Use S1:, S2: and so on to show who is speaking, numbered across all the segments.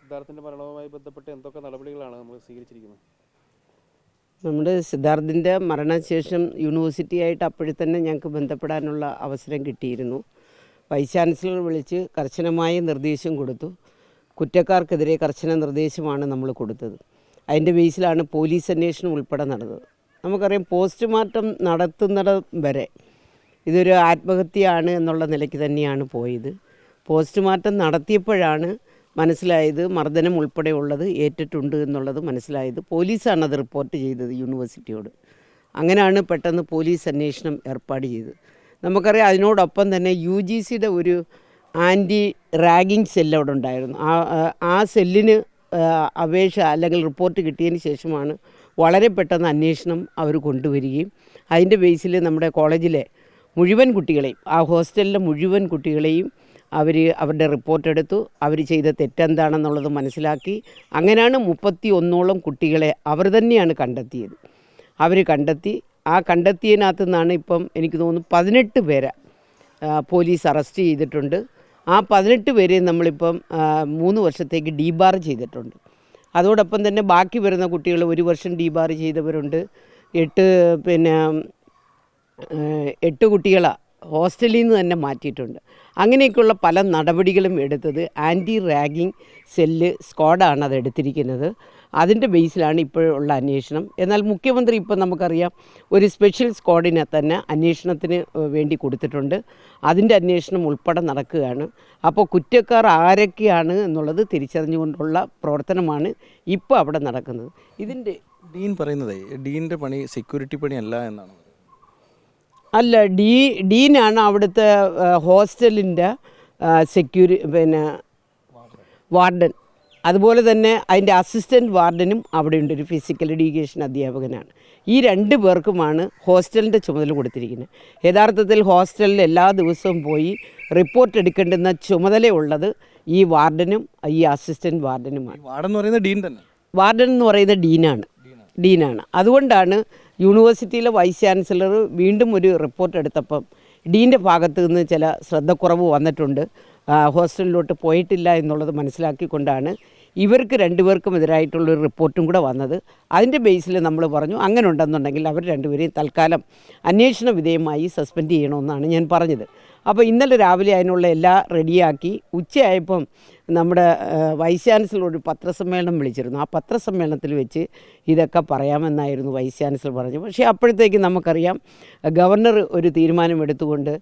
S1: സിദ്ധാർത്ഥിന്റെ മരണവുമായി ബന്ധപ്പെട്ട് എന്തൊക്കെ നടപടികളാണ് നമ്മൾ സ്വീകരിച്ചിരിക്കുന്നത്?
S2: നമ്മുടെ സിദ്ധാർത്ഥിൻ്റെ മരണശേഷം യൂണിവേഴ്സിറ്റിയായിട്ട് അപ്പോഴും തന്നെ ഞങ്ങൾക്ക് ബന്ധപ്പെടാനുള്ള അവസരം കിട്ടിയിരുന്നു. വൈസ് ചാൻസലർ വിളിച്ച് കർശനമായ നിർദ്ദേശം കൊടുത്തു. കുറ്റക്കാർക്കെതിരെ കർശന നിർദ്ദേശമാണ് നമ്മൾ കൊടുത്തത്. അതിൻ്റെ ബേസിലാണ് പോലീസ് അന്വേഷണം ഉൾപ്പെടെ നടന്നത്. നമുക്കറിയാം, പോസ്റ്റ്മോർട്ടം നടത്തുന്നിടം വരെ ഇതൊരു ആത്മഹത്യയാണ് എന്നുള്ള നിലയ്ക്ക് തന്നെയാണ് പോയത്. പോസ്റ്റ്മോർട്ടം നടത്തിയപ്പോഴാണ് മനസ്സിലായത് മർദ്ദനം ഉൾപ്പെടെയുള്ളത് ഏറ്റിട്ടുണ്ട് എന്നുള്ളത് മനസ്സിലായത്. പോലീസാണ് അത് റിപ്പോർട്ട് ചെയ്തത് യൂണിവേഴ്സിറ്റിയോട്. അങ്ങനെയാണ് പെട്ടെന്ന് പോലീസ് അന്വേഷണം ഏർപ്പാട് ചെയ്തത്. നമുക്കറിയാം, അതിനോടൊപ്പം തന്നെ UGCയുടെ ഒരു ആൻറ്റി റാഗിങ് സെല്ല് അവിടെ ഉണ്ടായിരുന്നു. ആ സെല്ലിന് അപേക്ഷ അല്ലെങ്കിൽ റിപ്പോർട്ട് കിട്ടിയതിന് ശേഷമാണ് വളരെ പെട്ടെന്ന് അന്വേഷണം അവർ കൊണ്ടുവരികയും അതിൻ്റെ ബേസിൽ നമ്മുടെ കോളേജിലെ മുഴുവൻ കുട്ടികളെയും, ആ ഹോസ്റ്റലിലെ മുഴുവൻ കുട്ടികളെയും അവരുടെ റിപ്പോർട്ട് എടുത്തു. അവർ ചെയ്ത തെറ്റെന്താണെന്നുള്ളത് മനസ്സിലാക്കി. അങ്ങനെയാണ് 31ഓളം കുട്ടികളെ അവർ തന്നെയാണ് കണ്ടെത്തിയത്. അവർ കണ്ടെത്തി. ആ കണ്ടെത്തിയതിനകത്തു നിന്നാണ് ഇപ്പം എനിക്ക് തോന്നുന്നു 18 പേരെ പോലീസ് അറസ്റ്റ് ചെയ്തിട്ടുണ്ട്. ആ 18 പേരെ നമ്മളിപ്പം 3 വർഷത്തേക്ക് ഡീബാർ ചെയ്തിട്ടുണ്ട്. അതോടൊപ്പം തന്നെ ബാക്കി വരുന്ന കുട്ടികൾ 1 വർഷം ഡീബാർ ചെയ്തവരുണ്ട്. 8 കുട്ടികളെ ഹോസ്റ്റലിൽ നിന്ന് തന്നെ മാറ്റിയിട്ടുണ്ട്. അങ്ങനെയൊക്കെയുള്ള പല നടപടികളും എടുത്തത് ആൻറ്റി റാഗിങ് സെല്ല് സ്ക്വാഡാണ് അത് എടുത്തിരിക്കുന്നത്. അതിൻ്റെ ബേസിലാണ് ഇപ്പോഴുള്ള അന്വേഷണം. എന്നാൽ മുഖ്യമന്ത്രി ഇപ്പം നമുക്കറിയാം ഒരു സ്പെഷ്യൽ സ്ക്വാഡിനെ തന്നെ അന്വേഷണത്തിന് വേണ്ടി കൊടുത്തിട്ടുണ്ട്. അതിൻ്റെ അന്വേഷണം ഉൾപ്പെടെ നടക്കുകയാണ്. അപ്പോൾ കുറ്റക്കാർ ആരൊക്കെയാണ് എന്നുള്ളത് തിരിച്ചറിഞ്ഞുകൊണ്ടുള്ള പ്രവർത്തനമാണ് ഇപ്പോൾ അവിടെ നടക്കുന്നത്. ഇതിൻ്റെ
S1: ഡീൻ പറയുന്നത് ഡീൻ്റെ പണി സെക്യൂരിറ്റി പണിയല്ല എന്നാണ്.
S2: അല്ല, ഡീനാണ് അവിടുത്തെ ഹോസ്റ്റലിൻ്റെ വാർഡൻ. അതുപോലെ തന്നെ അതിൻ്റെ അസിസ്റ്റൻറ്റ് വാർഡനും അവിടെയുണ്ട്, ഒരു ഫിസിക്കൽ എഡ്യൂക്കേഷൻ അധ്യാപകനാണ്. ഈ 2 പേർക്കുമാണ് ഹോസ്റ്റലിൻ്റെ ചുമതല കൊടുത്തിരിക്കുന്നത്. യഥാർത്ഥത്തിൽ ഹോസ്റ്റലിൽ എല്ലാ ദിവസവും പോയി റിപ്പോർട്ട് എടുക്കേണ്ടുന്ന ചുമതലയുള്ളത് ഈ വാർഡനും ഈ അസിസ്റ്റൻറ്റ് വാർഡനുമാണ്.
S1: വാർഡൻ എന്ന് പറയുന്നത് ഡീൻ തന്നെ.
S2: വാർഡൻ എന്ന് പറയുന്നത് ഡീനാണ്. അതുകൊണ്ടാണ് യൂണിവേഴ്സിറ്റിയിലെ വൈസ് ചാൻസലർ വീണ്ടും ഒരു റിപ്പോർട്ട് എടുത്തപ്പം ഡീൻ്റെ ഭാഗത്തു നിന്ന് ചില ശ്രദ്ധക്കുറവ് വന്നിട്ടുണ്ട്, ഹോസ്റ്റലിലോട്ട് പോയിട്ടില്ല എന്നുള്ളത് മനസ്സിലാക്കിക്കൊണ്ടാണ് ഇവർക്ക് 2 പേർക്കും എതിരായിട്ടുള്ളൊരു റിപ്പോർട്ടും കൂടെ വന്നത്. അതിൻ്റെ ബേസിൽ നമ്മൾ പറഞ്ഞു അങ്ങനെ ഉണ്ടെന്നുണ്ടെങ്കിൽ അവർ 2 പേരെയും തൽക്കാലം അന്വേഷണ വിധേയമായി സസ്പെൻഡ് ചെയ്യണമെന്നാണ് ഞാൻ പറഞ്ഞത്. അപ്പോൾ ഇന്നലെ രാവിലെ അതിനുള്ള എല്ലാം റെഡിയാക്കി. ഉച്ചയായപ്പം നമ്മുടെ വൈസ് ചാൻസലർ ഒരു പത്രസമ്മേളനം വിളിച്ചിരുന്നു. ആ പത്രസമ്മേളനത്തിൽ വെച്ച് ഇതൊക്കെ പറയാമെന്നായിരുന്നു വൈസ് ചാൻസലർ പറഞ്ഞു. പക്ഷേ അപ്പോഴത്തേക്ക് നമുക്കറിയാം ഗവർണർ ഒരു തീരുമാനം എടുത്തുകൊണ്ട്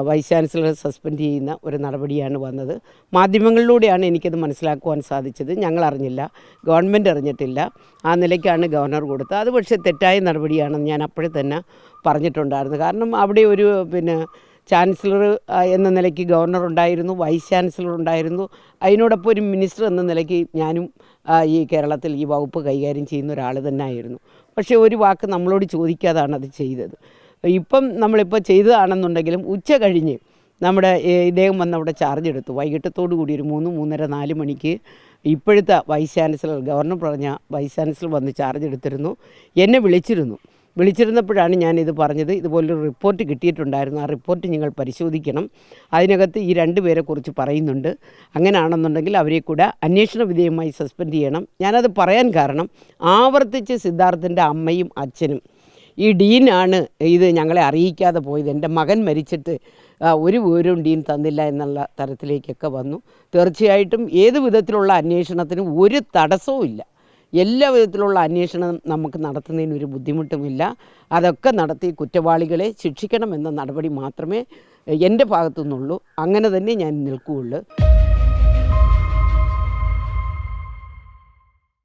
S2: വൈസ് ചാൻസലറെ സസ്പെൻഡ് ചെയ്യുന്ന ഒരു നടപടിയാണ് വന്നത്. മാധ്യമങ്ങളിലൂടെയാണ് എനിക്കത് മനസ്സിലാക്കുവാൻ സാധിച്ചത്. ഞങ്ങളറിഞ്ഞില്ല, ഗവൺമെൻറ് അറിഞ്ഞിട്ടില്ല. ആ നിലയ്ക്കാണ് ഗവർണർ കൊടുത്തത്. അത് പക്ഷേ തെറ്റായ നടപടിയാണെന്ന് ഞാൻ അപ്പോഴേ തന്നെ പറഞ്ഞിട്ടുണ്ടായിരുന്നു. കാരണം അവിടെ ഒരു ചാൻസലർ എന്ന നിലയ്ക്ക് ഗവർണർ ഉണ്ടായിരുന്നു, വൈസ് ചാൻസലർ ഉണ്ടായിരുന്നു, അതിനോടൊപ്പം ഒരു മിനിസ്റ്റർ എന്ന നിലയ്ക്ക് ഞാനും ഈ കേരളത്തിൽ ഈ വകുപ്പ് കൈകാര്യം ചെയ്യുന്ന ഒരാൾ തന്നെ ആയിരുന്നു. പക്ഷേ ഒരു വാക്ക് നമ്മളോട് ചോദിക്കാതാണ് അത് ചെയ്തത്. ഇപ്പം നമ്മളിപ്പോൾ ചെയ്തതാണെന്നുണ്ടെങ്കിലും ഉച്ച കഴിഞ്ഞ് നമ്മുടെ ഇദ്ദേഹം വന്ന് അവിടെ ചാർജ് എടുത്തു. വൈകിട്ടത്തോടു കൂടി ഒരു 3-3:30-4 മണിക്ക് ഇപ്പോഴത്തെ വൈസ് ചാൻസലർ, ഗവർണർ പറഞ്ഞ വൈസ് ചാൻസലർ വന്ന് ചാർജ് എടുത്തിരുന്നു. എന്നെ വിളിച്ചിരുന്നപ്പോഴാണ് ഞാനിത് പറഞ്ഞത്. ഇതുപോലൊരു റിപ്പോർട്ട് കിട്ടിയിട്ടുണ്ടായിരുന്നു, ആ റിപ്പോർട്ട് നിങ്ങൾ പരിശോധിക്കണം, അതിനകത്ത് ഈ 2 പേരെക്കുറിച്ച് പറയുന്നുണ്ട്, അങ്ങനെയാണെന്നുണ്ടെങ്കിൽ അവരെ കൂടെ അന്വേഷണ വിധേയമായി സസ്പെൻഡ് ചെയ്യണം. ഞാനത് പറയാൻ കാരണം ആവർത്തിച്ച് സിദ്ധാർത്ഥൻ്റെ അമ്മയും അച്ഛനും ഈ ഡീനാണ് ഇത് ഞങ്ങളെ അറിയിക്കാതെ പോയത്, എൻ്റെ മകൻ മരിച്ചിട്ട് ഒരു വിവരവും ഡീൻ തന്നില്ല എന്നുള്ള തരത്തിലേക്കൊക്കെ വന്നു. തീർച്ചയായിട്ടും ഏത് വിധത്തിലുള്ള അന്വേഷണത്തിനും ഒരു തടസ്സവുമില്ല. എല്ലാ വിധത്തിലുള്ള അന്വേഷണം നമുക്ക് നടത്തുന്നതിന് ഒരു ബുദ്ധിമുട്ടുമില്ല. അതൊക്കെ നടത്തി കുറ്റവാളികളെ ശിക്ഷിക്കണമെന്ന നടപടി മാത്രമേ എൻ്റെ ഭാഗത്തു നിന്നുള്ളൂ. അങ്ങനെ തന്നെ ഞാൻ നിൽക്കുകയുള്ളൂ.